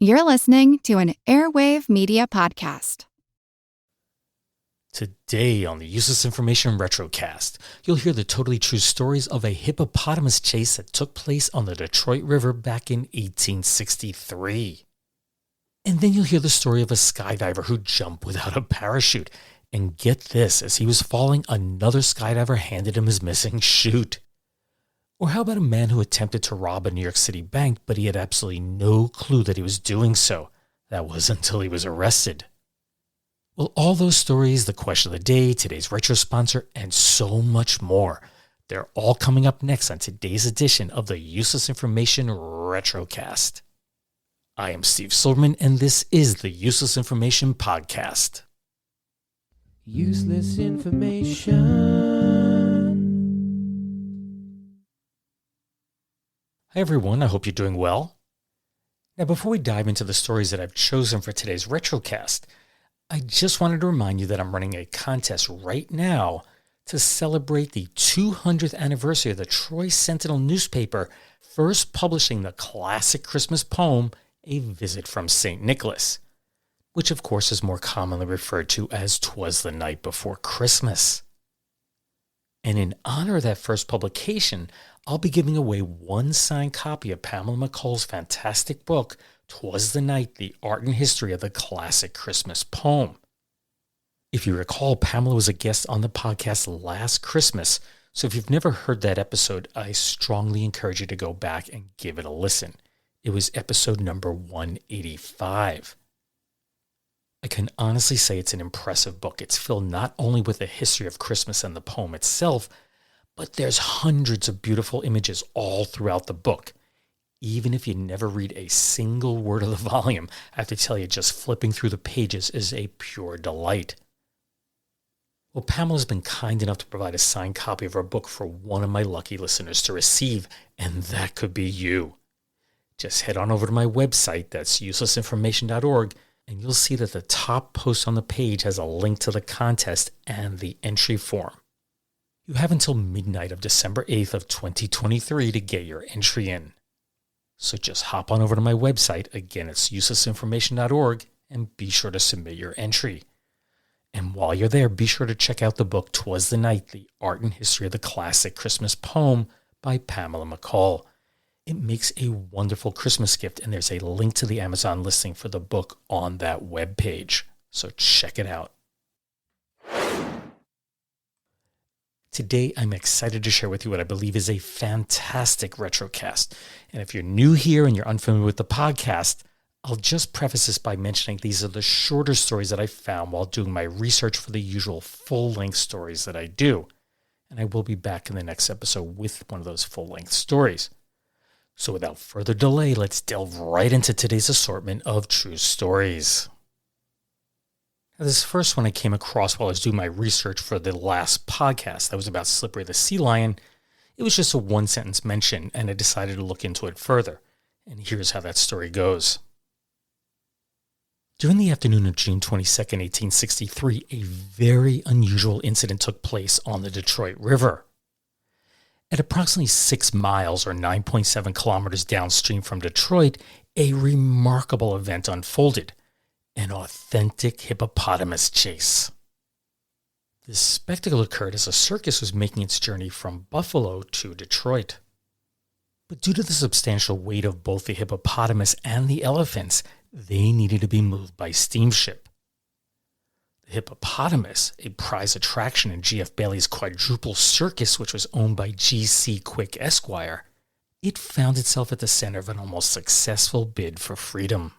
You're listening to an Airwave Media Podcast. Today on the Useless Information Retrocast, you'll hear the totally true stories of a hippopotamus chase that took place on the Detroit River back in 1863. And then you'll hear the story of a skydiver who jumped without a parachute. And get this, as he was falling, another skydiver handed him his missing chute. Or how about a man who attempted to rob a New York City bank, but he had absolutely no clue that he was doing so? That was until he was arrested. Well, all those stories, the question of the day, today's retro sponsor, and so much more. They're all coming up next on today's edition of the Useless Information Retrocast. I am Steve Silverman, and this is the Useless Information Podcast. Useless information. Hi everyone, I hope you're doing well. Now before we dive into the stories that I've chosen for today's Retrocast, I just wanted to remind you that I'm running a contest right now to celebrate the 200th anniversary of the Troy Sentinel newspaper first publishing the classic Christmas poem, A Visit from St. Nicholas, which of course is more commonly referred to as 'Twas the Night Before Christmas. And in honor of that first publication, I'll be giving away one signed copy of Pamela McCall's fantastic book, 'Twas the Night, The Art and History of the Classic Christmas Poem. If you recall, Pamela was a guest on the podcast last Christmas, so if you've never heard that episode, I strongly encourage you to go back and give it a listen. It was episode number 185. I can honestly say it's an impressive book. It's filled not only with the history of Christmas and the poem itself, but there's hundreds of beautiful images all throughout the book. Even if you never read a single word of the volume, I have to tell you, just flipping through the pages is a pure delight. Well, Pamela's been kind enough to provide a signed copy of her book for one of my lucky listeners to receive, and that could be you. Just head on over to my website, that's uselessinformation.org, and you'll see that the top post on the page has a link to the contest and the entry form. You have until midnight of December 8th of 2023 to get your entry in. So just hop on over to my website, again it's uselessinformation.org, and be sure to submit your entry. And while you're there, be sure to check out the book 'Twas the Night, The Art and History of the Classic Christmas Poem by Pamela McCall. It makes a wonderful Christmas gift, and there's a link to the Amazon listing for the book on that webpage. So check it out. Today, I'm excited to share with you what I believe is a fantastic retrocast. And if you're new here and you're unfamiliar with the podcast, I'll just preface this by mentioning these are the shorter stories that I found while doing my research for the usual full-length stories that I do. And I will be back in the next episode with one of those full-length stories. So without further delay, let's delve right into today's assortment of true stories. Now, this first one I came across while I was doing my research for the last podcast that was about Slippery the sea lion. It was just a one-sentence mention, and I decided to look into it further. And here's how that story goes. During the afternoon of June 22nd, 1863, a very unusual incident took place on the Detroit River. At approximately 6 miles or 9.7 kilometers downstream from Detroit, a remarkable event unfolded. An authentic hippopotamus chase. This spectacle occurred as a circus was making its journey from Buffalo to Detroit. But due to the substantial weight of both the hippopotamus and the elephants, they needed to be moved by steamship. The hippopotamus, a prize attraction in G.F. Bailey's quadruple circus, which was owned by G.C. Quick Esquire, it found itself at the center of an almost successful bid for freedom.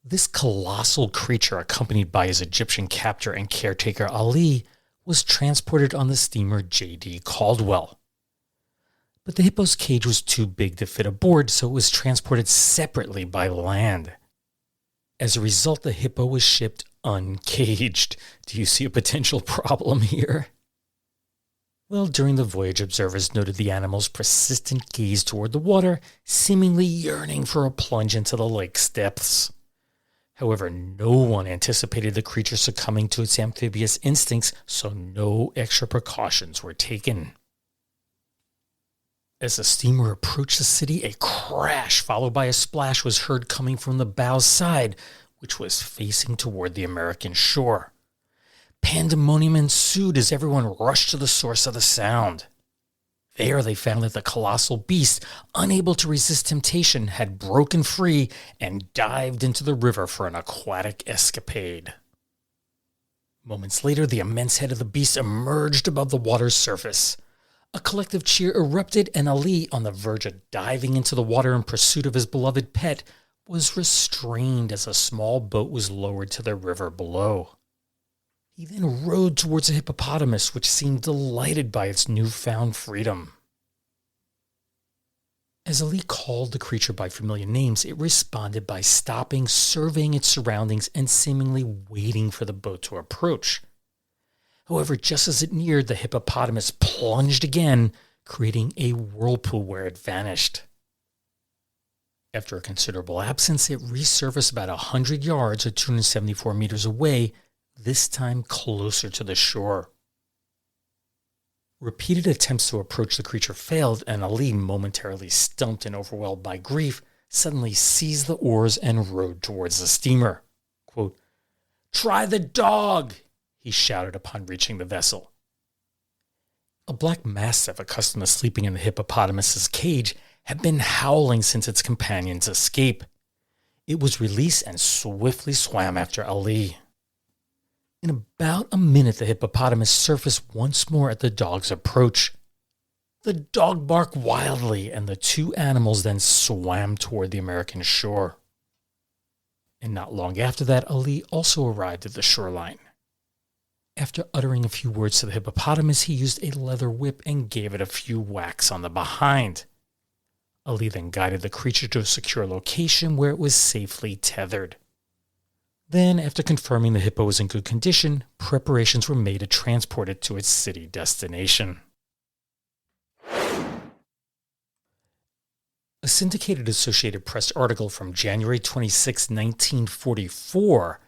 This colossal creature, accompanied by his Egyptian captor and caretaker Ali, was transported on the steamer J.D. Caldwell. But the hippo's cage was too big to fit aboard, so it was transported separately by land. As a result, the hippo was shipped uncaged. Do you see a potential problem here? Well, during the voyage, observers noted the animal's persistent gaze toward the water, seemingly yearning for a plunge into the lake's depths. However, no one anticipated the creature succumbing to its amphibious instincts, so no extra precautions were taken. As the steamer approached the city, a crash followed by a splash was heard coming from the bow side, which was facing toward the American shore. Pandemonium ensued as everyone rushed to the source of the sound. There they found that the colossal beast, unable to resist temptation, had broken free and dived into the river for an aquatic escapade. Moments later, the immense head of the beast emerged above the water's surface. A collective cheer erupted, and Ali, on the verge of diving into the water in pursuit of his beloved pet, was restrained as a small boat was lowered to the river below. He then rowed towards a hippopotamus, which seemed delighted by its newfound freedom. As Ali called the creature by familiar names, it responded by stopping, surveying its surroundings, and seemingly waiting for the boat to approach. However, just as it neared, the hippopotamus plunged again, creating a whirlpool where it vanished. After a considerable absence, it resurfaced about 100 yards or 274 meters away, this time closer to the shore. Repeated attempts to approach the creature failed, and Ali, momentarily stumped and overwhelmed by grief, suddenly seized the oars and rowed towards the steamer. Quote, "Try the dog!" he shouted upon reaching the vessel. A black mastiff accustomed to sleeping in the hippopotamus's cage had been howling since its companion's escape. It was released and swiftly swam after Ali. In about a minute, the hippopotamus surfaced once more at the dog's approach. The dog barked wildly, and the two animals then swam toward the American shore. And not long after that, Ali also arrived at the shoreline. After uttering a few words to the hippopotamus, he used a leather whip and gave it a few whacks on the behind. Ali then guided the creature to a secure location where it was safely tethered. Then, after confirming the hippo was in good condition, preparations were made to transport it to its city destination. A syndicated Associated Press article from January 26, 1944,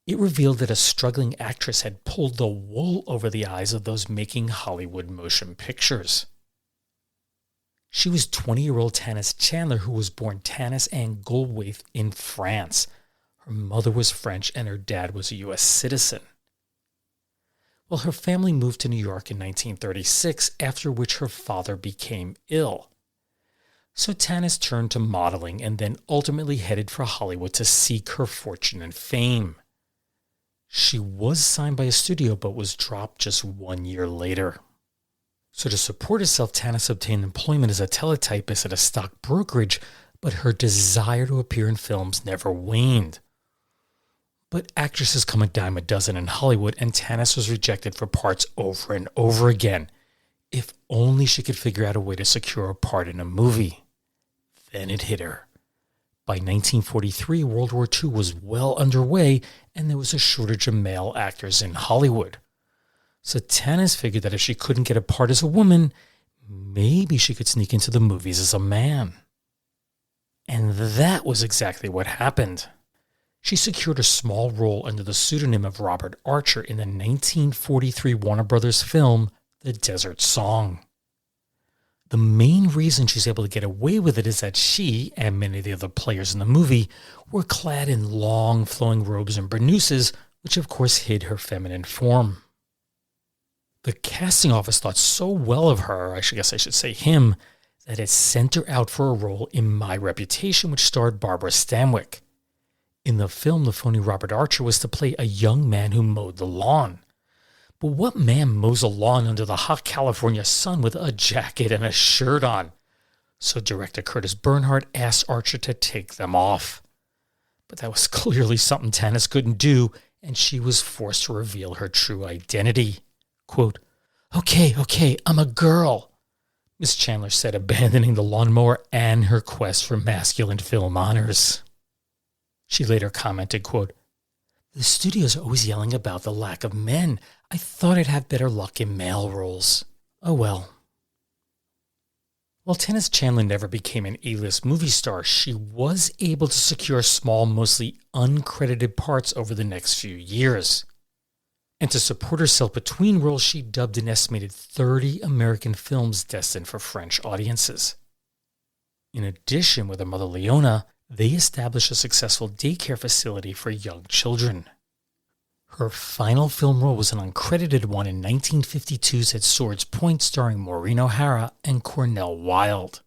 it revealed that a struggling actress had pulled the wool over the eyes of those making Hollywood motion pictures. She was 20-year-old Tanis Chandler, who was born Tanis Ann Goldwaith in France. Her mother was French and her dad was a U.S. citizen. Well, her family moved to New York in 1936, after which her father became ill. So Tanis turned to modeling and then ultimately headed for Hollywood to seek her fortune and fame. She was signed by a studio but was dropped just 1 year later. So to support herself, Tanis obtained employment as a teletypist at a stock brokerage, but her desire to appear in films never waned. But actresses come a dime a dozen in Hollywood, and Tanis was rejected for parts over and over again. If only she could figure out a way to secure a part in a movie. Then it hit her. By 1943, World War II was well underway, and there was a shortage of male actors in Hollywood. So Tanis figured that if she couldn't get a part as a woman, maybe she could sneak into the movies as a man. And that was exactly what happened. She secured a small role under the pseudonym of Robert Archer in the 1943 Warner Brothers film, The Desert Song. The main reason she's able to get away with it is that she, and many of the other players in the movie, were clad in long flowing robes and burnouses, which of course hid her feminine form. The casting office thought so well of her, I guess I should say him, that it sent her out for a role in My Reputation, which starred Barbara Stanwyck. In the film, the phony Robert Archer was to play a young man who mowed the lawn. But what man mows a lawn under the hot California sun with a jacket and a shirt on? So director Curtis Bernhardt asked Archer to take them off. But that was clearly something Tanis couldn't do, and she was forced to reveal her true identity. Quote, Okay, I'm a girl, Miss Chandler said, abandoning the lawnmower and her quest for masculine film honors. She later commented, quote, "The studios are always yelling about the lack of men. I thought I'd have better luck in male roles. Oh well." While Tanis Chandler never became an A-list movie star, she was able to secure small, mostly uncredited parts over the next few years. And to support herself between roles, she dubbed an estimated 30 American films destined for French audiences. In addition, with her mother Leona, they established a successful daycare facility for young children. Her final film role was an uncredited one in 1952's At Swords Point, starring Maureen O'Hara and Cornell Wilde.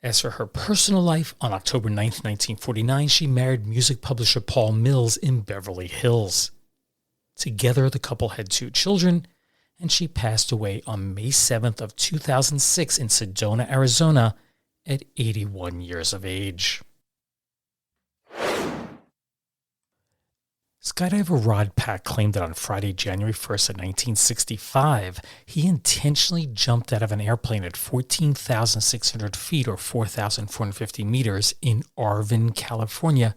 As for her personal life, on October 9, 1949, she married music publisher Paul Mills in Beverly Hills. Together, the couple had 2 children, and she passed away on May 7th of 2006 in Sedona, Arizona, at 81 years of age. Skydiver Rod Pack claimed that on Friday, January 1st of 1965, he intentionally jumped out of an airplane at 14,600 feet or 4,450 meters in Arvin, California,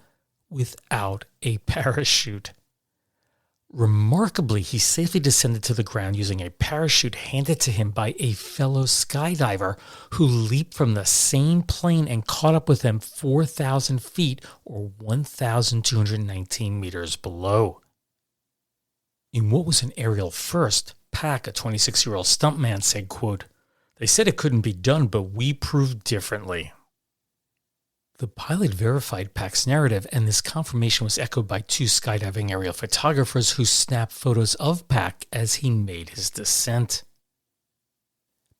without a parachute. Remarkably, he safely descended to the ground using a parachute handed to him by a fellow skydiver who leaped from the same plane and caught up with him 4,000 feet or 1,219 meters below. In what was an aerial first, Pack, a 26-year-old stuntman, said, quote, "They said it couldn't be done, but we proved differently." The pilot verified Pack's narrative, and this confirmation was echoed by 2 skydiving aerial photographers who snapped photos of Pack as he made his descent.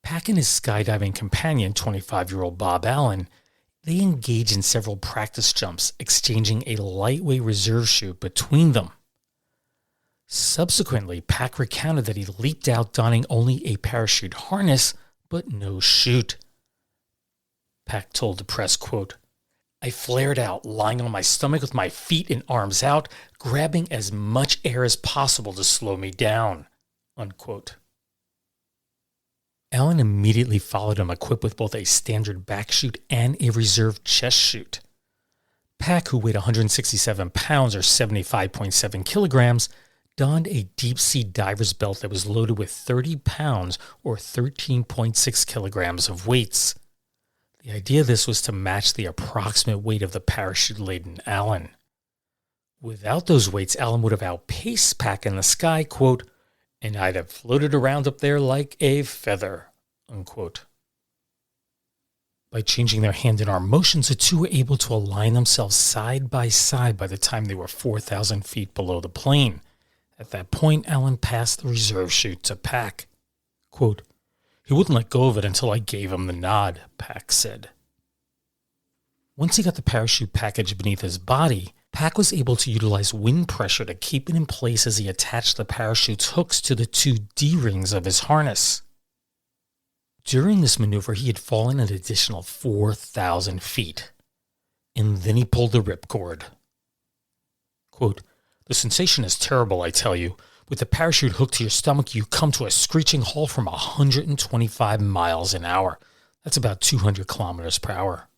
Pack and his skydiving companion, 25-year-old Bob Allen, they engaged in several practice jumps, exchanging a lightweight reserve chute between them. Subsequently, Pack recounted that he leaped out donning only a parachute harness, but no chute. Pack told the press, quote, "I flared out, lying on my stomach with my feet and arms out, grabbing as much air as possible to slow me down," unquote. Allen immediately followed him, equipped with both a standard back chute and a reserve chest chute. Pack, who weighed 167 pounds or 75.7 kilograms, donned a deep-sea diver's belt that was loaded with 30 pounds or 13.6 kilograms of weights. The idea of this was to match the approximate weight of the parachute-laden Allen. Without those weights, Allen would have outpaced Pack in the sky, quote, "and I'd have floated around up there like a feather," unquote. By changing their hand and arm motions, the 2 were able to align themselves side by side by the time they were 4,000 feet below the plane. At that point, Allen passed the reserve chute to Pack. Quote, "He wouldn't let go of it until I gave him the nod," Pack said. Once he got the parachute package beneath his body, Pack was able to utilize wind pressure to keep it in place as he attached the parachute's hooks to the 2 D-rings of his harness. During this maneuver, he had fallen an additional 4,000 feet. And then he pulled the ripcord. Quote, "The sensation is terrible, I tell you. With the parachute hooked to your stomach, you come to a screeching halt from 125 miles an hour. That's about 200 kilometers per hour.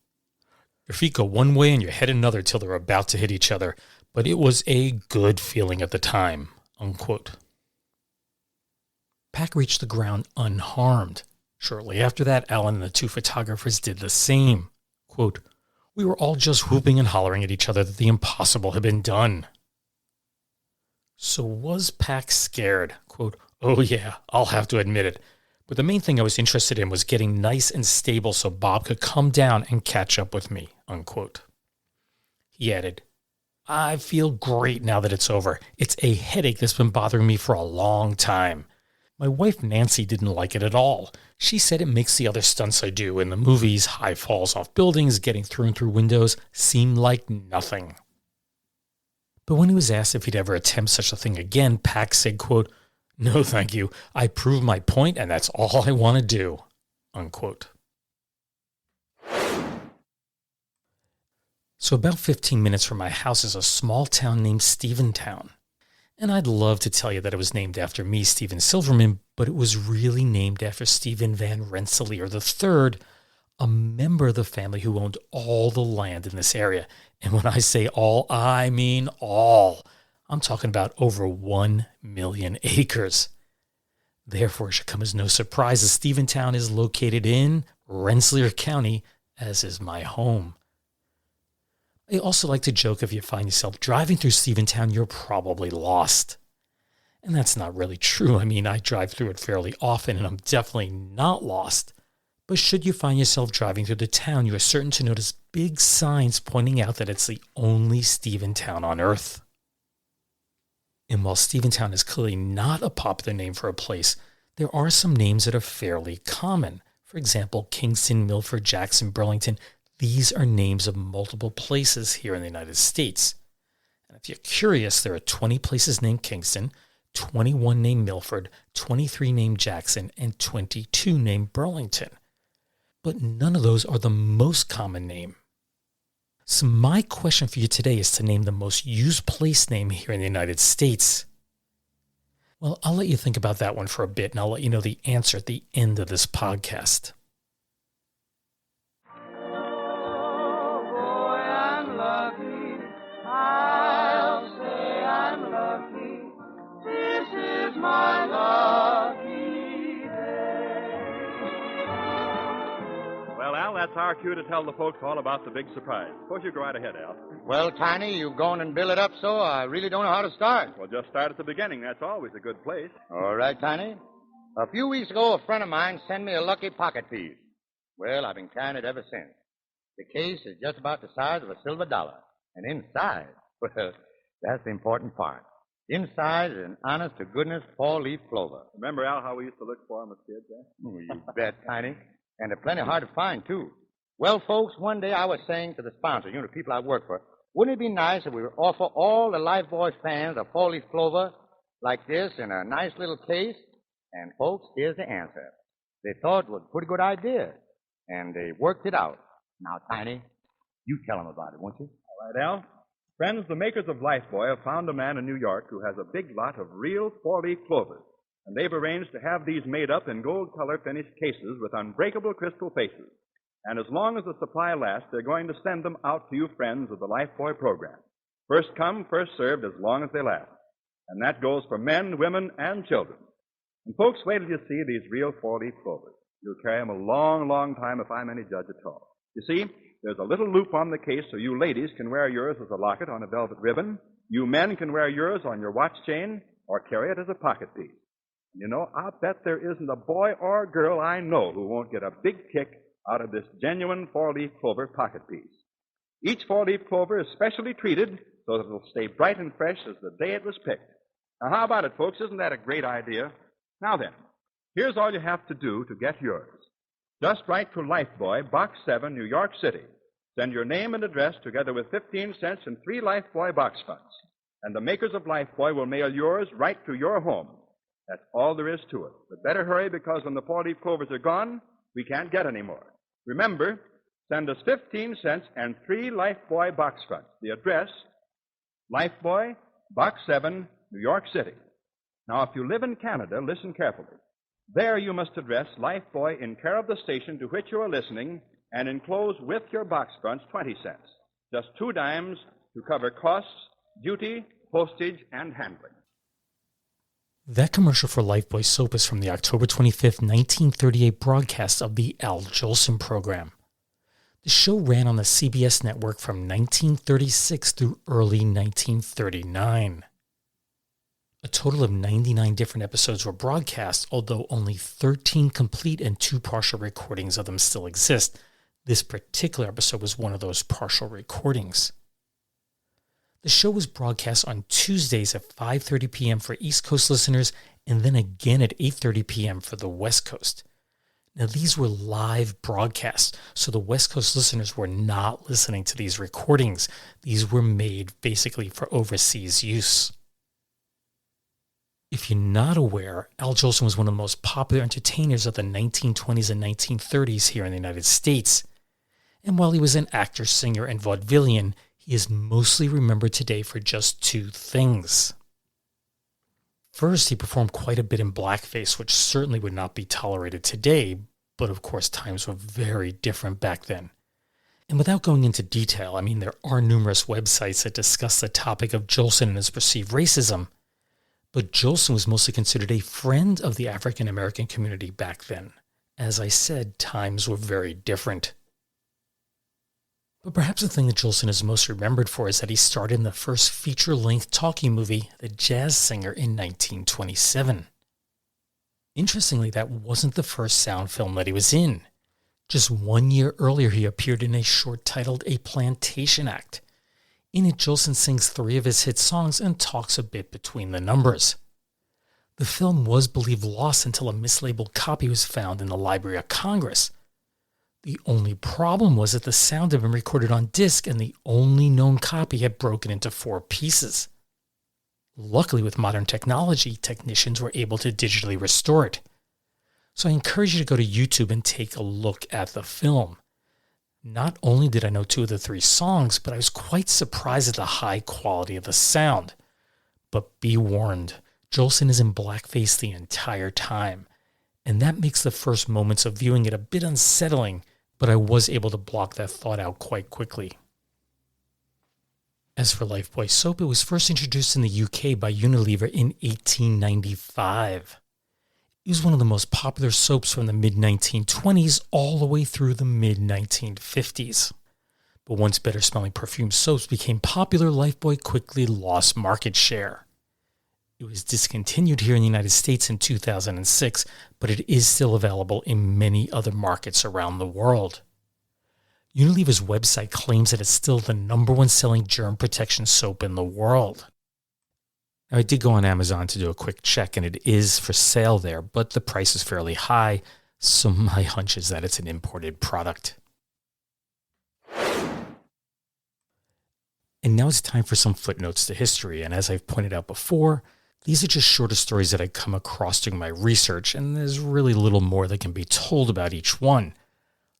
Your feet go one way and your head another till they're about to hit each other, but it was a good feeling at the time," unquote. Pack reached the ground unharmed. Shortly after that, Allen and the 2 photographers did the same. Quote, "We were all just whooping and hollering at each other that the impossible had been done." So was Pack scared? Quote, "Oh yeah, I'll have to admit it. But the main thing I was interested in was getting nice and stable so Bob could come down and catch up with me," unquote. He added, "I feel great now that it's over. It's a headache that's been bothering me for a long time. My wife Nancy didn't like it at all. She said it makes the other stunts I do in the movies, high falls off buildings, getting through windows, seem like nothing." But when he was asked if he'd ever attempt such a thing again, Pack said, quote, "No, thank you. I proved my point, and that's all I want to do," unquote. So about 15 minutes from my house is a small town named Steventown. And I'd love to tell you that it was named after me, Steven Silverman, but it was really named after Stephen Van Rensselaer III, a member of the family who owned all the land in this area. And when I say all, I mean all. I'm talking about over 1 million acres. Therefore, it should come as no surprise that Steventown is located in Rensselaer County, as is my home. I also like to joke if you find yourself driving through Steventown, you're probably lost. And that's not really true. I mean, I drive through it fairly often and I'm definitely not lost. But should you find yourself driving through the town, you are certain to notice big signs pointing out that it's the only Steventown on Earth. And while Steventown is clearly not a popular name for a place, there are some names that are fairly common. For example, Kingston, Milford, Jackson, Burlington. These are names of multiple places here in the United States. And if you're curious, there are 20 places named Kingston, 21 named Milford, 23 named Jackson, and 22 named Burlington. But none of those are the most common name. So my question for you today is to name the most used place name here in the United States. Well, I'll let you think about that one for a bit, and I'll let you know the answer at the end of this podcast. That's our cue to tell the folks all about the big surprise. Suppose you go right ahead, Al. Well, Tiny, you've gone and built it up so I really don't know how to start. Well, just start at the beginning. That's always a good place. All right, Tiny. A few weeks ago, a friend of mine sent me a lucky pocket piece. Well, I've been carrying it ever since. The case is just about the size of a silver dollar. And inside, well, that's the important part. Inside is an honest-to-goodness four-leaf clover. Remember, Al, how we used to look for them as kids, eh? Oh, you bet, Tiny. And they're plenty hard to find, too. Well, folks, one day I was saying to the sponsors, the people I work for, wouldn't it be nice if we would offer all the Lifebuoy fans a four-leaf clover like this in a nice little case? And, folks, here's the answer. They thought it was a pretty good idea, and they worked it out. Now, Tiny, you tell them about it, won't you? All right, Al. Friends, the makers of Lifebuoy have found a man in New York who has a big lot of real four-leaf clovers. And they've arranged to have these made up in gold-color finished cases with unbreakable crystal faces. And as long as the supply lasts, they're going to send them out to you friends of the Lifebuoy program. First come, first served, as long as they last. And that goes for men, women, and children. And folks, wait till you see these real four-leaf clovers. You'll carry them a long, long time if I'm any judge at all. You see, there's a little loop on the case so you ladies can wear yours as a locket on a velvet ribbon. You men can wear yours on your watch chain or carry it as a pocket piece. You know, I'll bet there isn't a boy or girl I know who won't get a big kick out of this genuine four-leaf clover pocket piece. Each four-leaf clover is specially treated so that it'll stay bright and fresh as the day it was picked. Now, how about it, folks? Isn't that a great idea? Now then, here's all you have to do to get yours. Just write to Lifebuoy, Box 7, New York City. Send your name and address together with 15 cents and 3 Lifebuoy box funds. And the makers of Lifebuoy will mail yours right to your home. That's all there is to it. But better hurry, because when the four-leaf clovers are gone, we can't get any more. Remember, send us 15 cents and 3 Lifebuoy box fronts. The address, Lifebuoy, Box 7, New York City. Now, if you live in Canada, listen carefully. There you must address Lifebuoy in care of the station to which you are listening and enclose with your box fronts 20 cents. Just 2 dimes to cover costs, duty, postage, and handling. That commercial for Lifebuoy soap is from the October 25th, 1938 broadcast of the Al Jolson program. The show ran on the CBS network from 1936 through early 1939. A total of 99 different episodes were broadcast, although only 13 complete and 2 partial recordings of them still exist. This particular episode was one of those partial recordings. The show was broadcast on Tuesdays at 5:30 p.m. for East Coast listeners and then again at 8:30 p.m. for the West Coast. Now, these were live broadcasts, so the West Coast listeners were not listening to these recordings. These were made basically for overseas use. If you're not aware, Al Jolson was one of the most popular entertainers of the 1920s and 1930s here in the United States. And while he was an actor, singer, and vaudevillian, he is mostly remembered today for just 2 things. First, he performed quite a bit in blackface, which certainly would not be tolerated today, but of course times were very different back then. And without going into detail, there are numerous websites that discuss the topic of Jolson and his perceived racism, but Jolson was mostly considered a friend of the African American community back then. As I said, times were very different. But perhaps the thing that Jolson is most remembered for is that he starred in the first feature-length talkie movie, The Jazz Singer, in 1927. Interestingly, that wasn't the first sound film that he was in. Just 1 year earlier, he appeared in a short titled A Plantation Act. In it, Jolson sings 3 of his hit songs and talks a bit between the numbers. The film was believed lost until a mislabeled copy was found in the Library of Congress. The only problem was that the sound had been recorded on disc and the only known copy had broken into 4 pieces. Luckily, with modern technology, technicians were able to digitally restore it. So I encourage you to go to YouTube and take a look at the film. Not only did I know 2 of the 3 songs, but I was quite surprised at the high quality of the sound. But be warned, Jolson is in blackface the entire time, and that makes the first moments of viewing it a bit unsettling, but I was able to block that thought out quite quickly. As for Lifebuoy soap, it was first introduced in the UK by Unilever in 1895. It was one of the most popular soaps from the mid-1920s all the way through the mid-1950s. But once better-smelling perfume soaps became popular, Lifebuoy quickly lost market share. It was discontinued here in the United States in 2006, but it is still available in many other markets around the world. Unilever's website claims that it's still the #1 selling germ protection soap in the world. Now, I did go on Amazon to do a quick check, and it is for sale there, but the price is fairly high, so my hunch is that it's an imported product. And now it's time for some footnotes to history, and as I've pointed out before, these are just shorter stories that I come across during my research, and there's really little more that can be told about each one.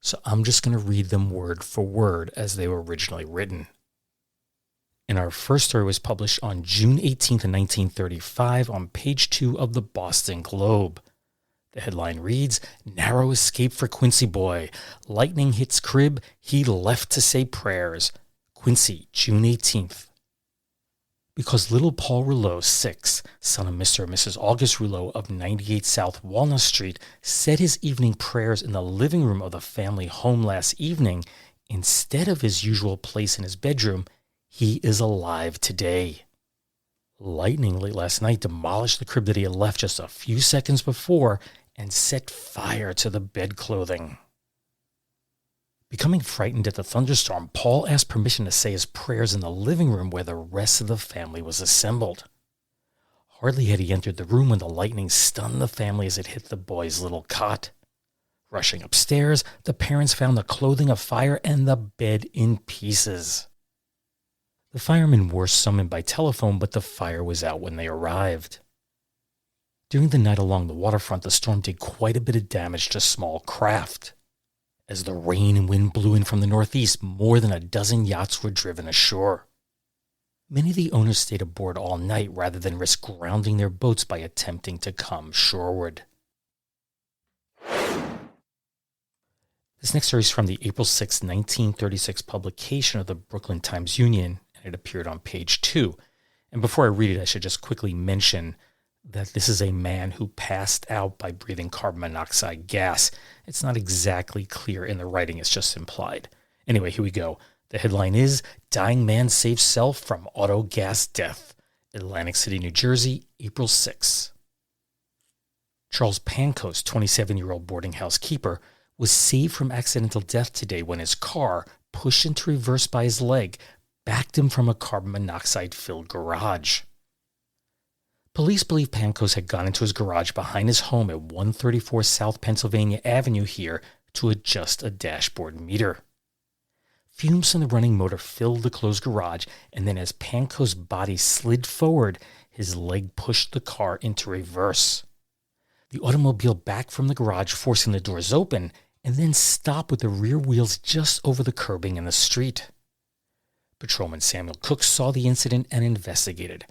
So I'm just going to read them word for word as they were originally written. And our first story was published on June 18th, 1935 on page 2 of the Boston Globe. The headline reads, "Narrow escape for Quincy boy. Lightning hits crib. He left to say prayers. Quincy, June 18th. Because little Paul Rouleau, 6, son of Mr. and Mrs. August Rouleau of 98 South Walnut Street, said his evening prayers in the living room of the family home last evening, instead of his usual place in his bedroom, he is alive today. Lightning late last night demolished the crib that he had left just a few seconds before and set fire to the bedclothing." Becoming frightened at the thunderstorm, Paul asked permission to say his prayers in the living room where the rest of the family was assembled. Hardly had he entered the room when the lightning stunned the family as it hit the boy's little cot. Rushing upstairs, the parents found the clothing afire and the bed in pieces. The firemen were summoned by telephone, but the fire was out when they arrived. During the night along the waterfront, the storm did quite a bit of damage to small craft. As the rain and wind blew in from the northeast, more than a dozen yachts were driven ashore. Many of the owners stayed aboard all night rather than risk grounding their boats by attempting to come shoreward. This next story is from the April 6, 1936 publication of the Brooklyn Times-Union, and it appeared on page 2. And before I read it, I should just quickly mention that this is a man who passed out by breathing carbon monoxide gas. It's not exactly clear in the writing, it's just implied. Anyway, here we go. The headline is, "Dying Man Saves Self from Auto Gas Death." Atlantic City, New Jersey, April 6. Charles Pancos, 27-year-old boarding house keeper, was saved from accidental death today when his car, pushed into reverse by his leg, backed him from a carbon monoxide-filled garage. Police believe Pancos had gone into his garage behind his home at 134 South Pennsylvania Avenue here to adjust a dashboard meter. Fumes from the running motor filled the closed garage, and then as Pancos' body slid forward, his leg pushed the car into reverse. The automobile backed from the garage, forcing the doors open, and then stopped with the rear wheels just over the curbing in the street. Patrolman Samuel Cook saw the incident and investigated.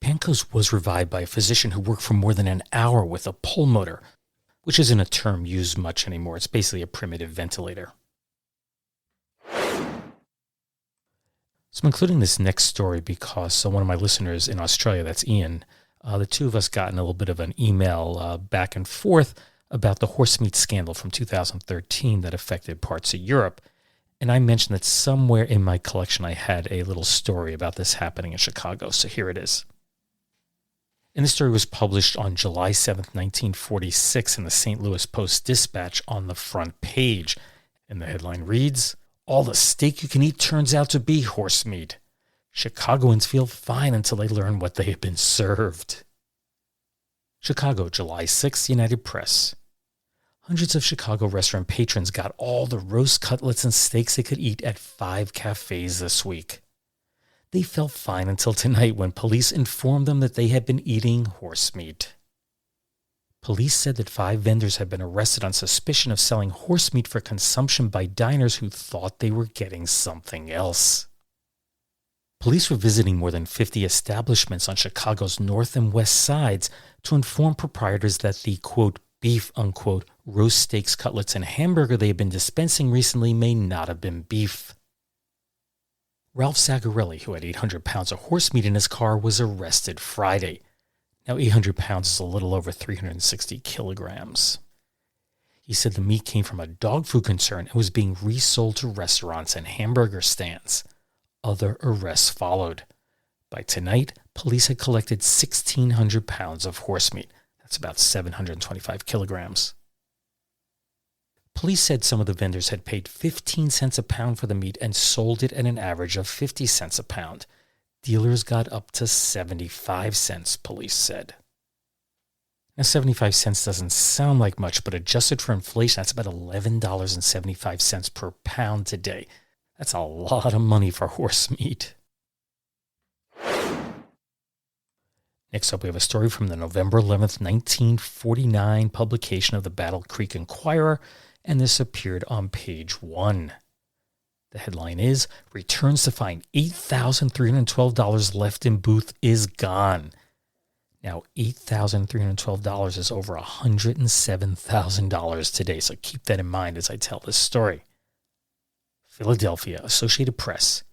Pancos was revived by a physician who worked for more than an hour with a pulmotor, which isn't a term used much anymore. It's basically a primitive ventilator. So I'm including this next story because one of my listeners in Australia, that's Ian, the two of us got in a little bit of an email back and forth about the horse meat scandal from 2013 that affected parts of Europe. And I mentioned that somewhere in my collection I had a little story about this happening in Chicago, so here it is. And the story was published on July 7th, 1946 in the St. Louis Post-Dispatch on the front page. And the headline reads, "All the steak you can eat turns out to be horse meat. Chicagoans feel fine until they learn what they have been served." Chicago, July 6th, United Press. Hundreds of Chicago restaurant patrons got all the roast cutlets and steaks they could eat at 5 cafes this week. They felt fine until tonight when police informed them that they had been eating horse meat. Police said that 5 vendors had been arrested on suspicion of selling horse meat for consumption by diners who thought they were getting something else. Police were visiting more than 50 establishments on Chicago's north and west sides to inform proprietors that the, quote, beef, unquote, roast steaks, cutlets, and hamburger they had been dispensing recently may not have been beef. Ralph Zagarelli, who had 800 pounds of horse meat in his car, was arrested Friday. Now, 800 pounds is a little over 360 kilograms. He said the meat came from a dog food concern and was being resold to restaurants and hamburger stands. Other arrests followed. By tonight, police had collected 1,600 pounds of horse meat. That's about 725 kilograms. Police said some of the vendors had paid 15 cents a pound for the meat and sold it at an average of 50 cents a pound. Dealers got up to 75 cents, police said. Now, 75 cents doesn't sound like much, but adjusted for inflation, that's about $11.75 per pound today. That's a lot of money for horse meat. Next up, we have a story from the November 11th, 1949 publication of the Battle Creek Enquirer, and this appeared on page 1. The headline is, "Returns to find $8,312 left in booth is gone." Now, $8,312 is over $107,000 today, so keep that in mind as I tell this story. Philadelphia, Associated Press.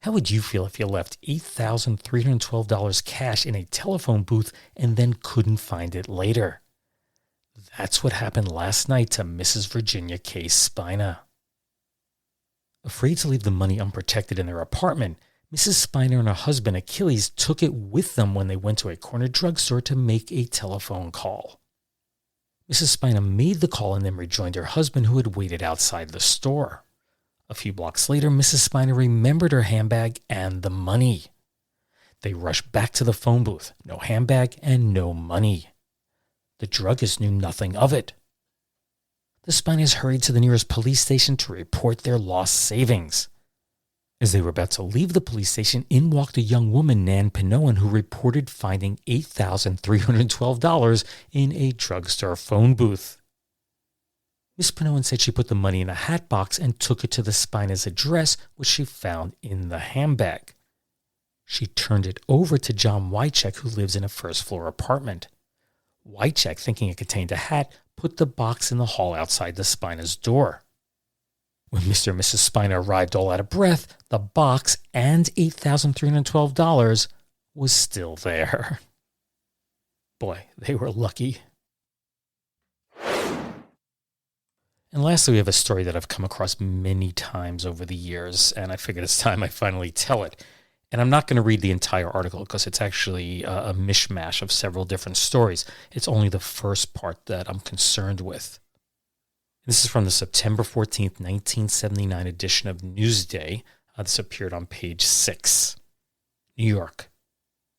How would you feel if you left $8,312 cash in a telephone booth and then couldn't find it later? That's what happened last night to Mrs. Virginia K. Spina. Afraid to leave the money unprotected in their apartment, Mrs. Spina and her husband Achilles took it with them when they went to a corner drugstore to make a telephone call. Mrs. Spina made the call and then rejoined her husband, who had waited outside the store. A few blocks later, Mrs. Spina remembered her handbag and the money. They rushed back to the phone booth. No handbag and no money. The druggist knew nothing of it. The Spinas hurried to the nearest police station to report their lost savings. As they were about to leave the police station, in walked a young woman, Nan Pinoan, who reported finding $8,312 in a drugstore phone booth. Miss Pinoan said she put the money in a hat box and took it to the Spina's address, which she found in the handbag. She turned it over to John Wycheck, who lives in a first-floor apartment. Wycheck, thinking it contained a hat, put the box in the hall outside the Spina's door. When Mr. and Mrs. Spina arrived all out of breath, the box and $8,312 was still there. Boy, they were lucky. And lastly, we have a story that I've come across many times over the years, and I figured it's time I finally tell it. And I'm not going to read the entire article because it's actually a mishmash of several different stories. It's only the first part that I'm concerned with. This is from the September 14th, 1979 edition of Newsday. This appeared on page 6. New York.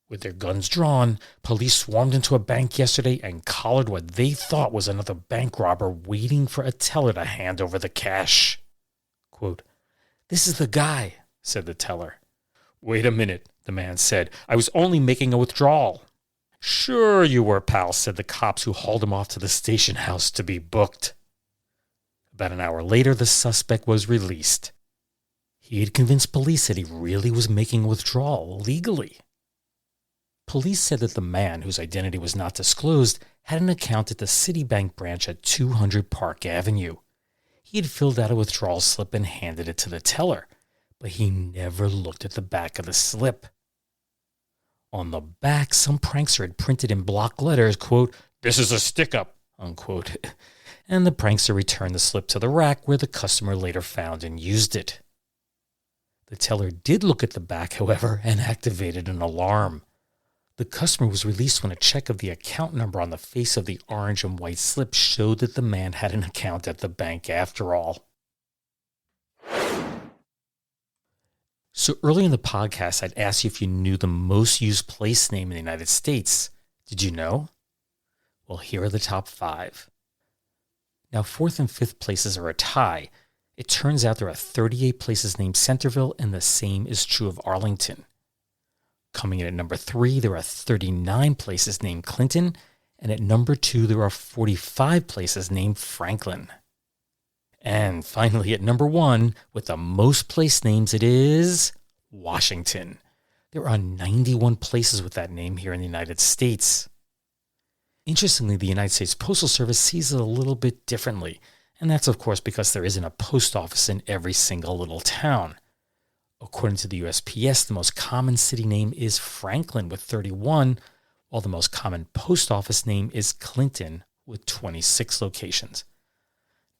With their guns drawn, police swarmed into a bank yesterday and collared what they thought was another bank robber waiting for a teller to hand over the cash. Quote, "This is the guy," said the teller. "Wait a minute," the man said. "I was only making a withdrawal." "Sure you were, pal," said the cops, who hauled him off to the station house to be booked. About an hour later, the suspect was released. He had convinced police that he really was making a withdrawal legally. Police said that the man, whose identity was not disclosed, had an account at the Citibank branch at 200 Park Avenue. He had filled out a withdrawal slip and handed it to the teller, but he never looked at the back of the slip. On the back, some prankster had printed in block letters, quote, "This is a stick-up," unquote. and the prankster returned the slip to the rack where the customer later found and used it. The teller did look at the back, however, and activated an alarm. The customer was released when a check of the account number on the face of the orange and white slip showed that the man had an account at the bank after all. So early in the podcast, I'd asked you if you knew the most used place name in the United States. Did you know? Well, here are the top 5. Now, 4th and 5th places are a tie. It turns out there are 38 places named Centerville, and the same is true of Arlington. Coming in at number 3, there are 39 places named Clinton, and at number 2, there are 45 places named Franklin. And finally, at number 1, with the most place names, it is Washington. There are 91 places with that name here in the United States. Interestingly, the United States Postal Service sees it a little bit differently, and that's of course because there isn't a post office in every single little town. According to the USPS, the most common city name is Franklin with 31, while the most common post office name is Clinton with 26 locations.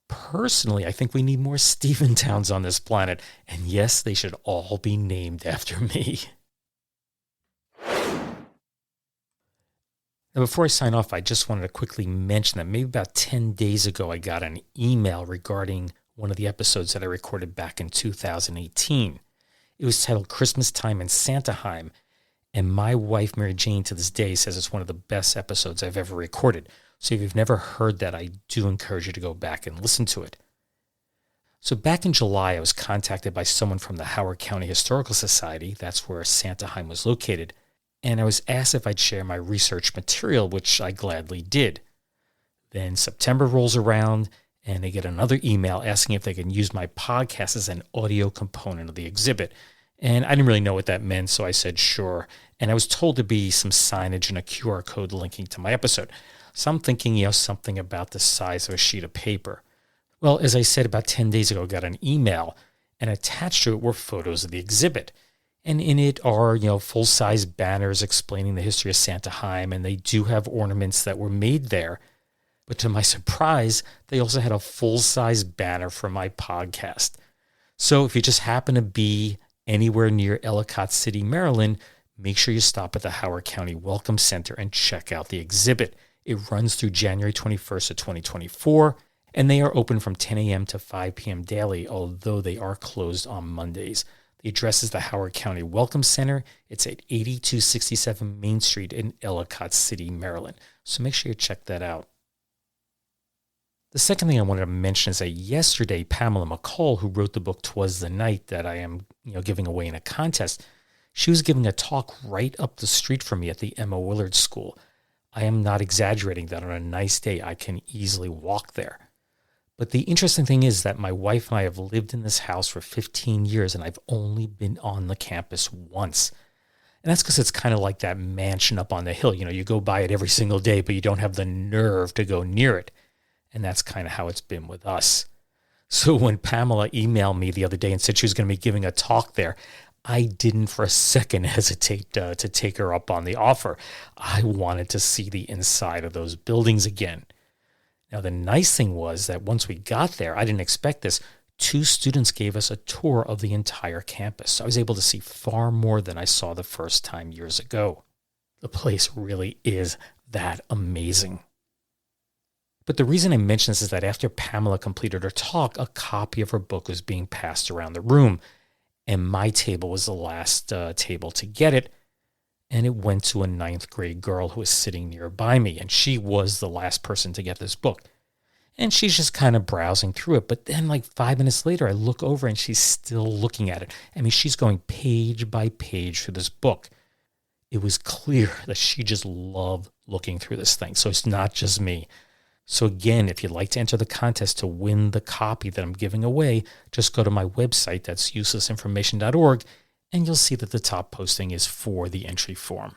Personally, I think we need more Stephentowns on this planet, and yes, they should all be named after me. Now, before I sign off, I just wanted to quickly mention that maybe about 10 days ago, I got an email regarding one of the episodes that I recorded back in 2018. It was titled Christmas Time in Santaheim, and my wife, Mary Jane, to this day says it's one of the best episodes I've ever recorded. So if you've never heard that, I do encourage you to go back and listen to it. So back in July, I was contacted by someone from the Howard County Historical Society, that's where Santaheim was located, and I was asked if I'd share my research material, which I gladly did. Then September rolls around, and they get another email asking if they can use my podcast as an audio component of the exhibit. And I didn't really know what that meant, so I said sure. And I was told to be some signage and a QR code linking to my episode. So I'm thinking, something about the size of a sheet of paper. Well, as I said, about 10 days ago, I got an email, and attached to it were photos of the exhibit. And in it are, full-size banners explaining the history of Santaheim, and they do have ornaments that were made there. But to my surprise, they also had a full-size banner for my podcast. So if you just happen to be anywhere near Ellicott City, Maryland, make sure you stop at the Howard County Welcome Center and check out the exhibit. It runs through January 21st of 2024, and they are open from 10 a.m. to 5 p.m. daily, although they are closed on Mondays. The address is the Howard County Welcome Center. It's at 8267 Main Street in Ellicott City, Maryland. So make sure you check that out. The second thing I wanted to mention is that yesterday, Pamela McCall, who wrote the book 'Twas the Night that I am giving away in a contest, she was giving a talk right up the street from me at the Emma Willard School. I am not exaggerating that on a nice day, I can easily walk there. But the interesting thing is that my wife and I have lived in this house for 15 years, and I've only been on the campus once. And that's because it's kind of like that mansion up on the hill. You go by it every single day, but you don't have the nerve to go near it. And that's kind of how it's been with us. So when Pamela emailed me the other day and said she was going to be giving a talk there, I didn't for a second hesitate to take her up on the offer. I wanted to see the inside of those buildings again. Now, the nice thing was that once we got there, I didn't expect this. 2 students gave us a tour of the entire campus. So I was able to see far more than I saw the first time years ago. The place really is that amazing. But the reason I mention this is that after Pamela completed her talk, a copy of her book was being passed around the room. And my table was the last table to get it. And it went to a 9th grade girl who was sitting nearby me. And she was the last person to get this book. And she's just kind of browsing through it. But then 5 minutes later, I look over and she's still looking at it. I mean, she's going page by page through this book. It was clear that she just loved looking through this thing. So it's not just me. So again, if you'd like to enter the contest to win the copy that I'm giving away, just go to my website, that's uselessinformation.org, and you'll see that the top posting is for the entry form.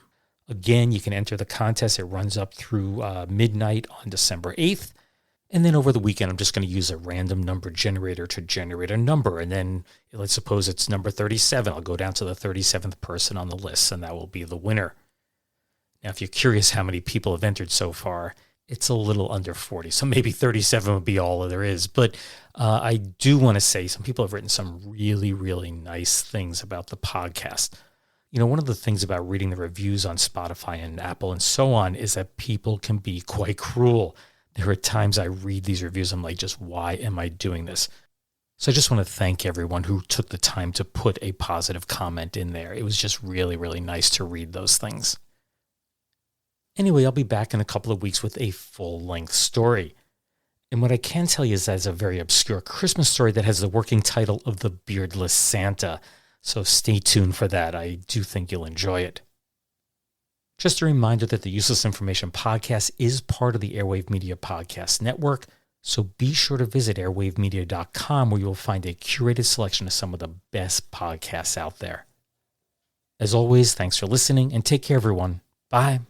Again, you can enter the contest. It runs up through midnight on December 8th. And then over the weekend, I'm just going to use a random number generator to generate a number. And then let's suppose it's number 37. I'll go down to the 37th person on the list, and that will be the winner. Now, if you're curious how many people have entered so far, it's a little under 40. So maybe 37 would be all there is. But I do want to say some people have written some really, really nice things about the podcast. You know, one of the things about reading the reviews on Spotify and Apple and so on is that people can be quite cruel. There are times I read these reviews, I'm like, just why am I doing this? So I just want to thank everyone who took the time to put a positive comment in there. It was just really, really nice to read those things. Anyway, I'll be back in a couple of weeks with a full-length story. And what I can tell you is that it's a very obscure Christmas story that has the working title of The Beardless Santa. So stay tuned for that. I do think you'll enjoy it. Just a reminder that the Useless Information Podcast is part of the Airwave Media Podcast Network. So be sure to visit airwavemedia.com where you'll find a curated selection of some of the best podcasts out there. As always, thanks for listening and take care, everyone. Bye.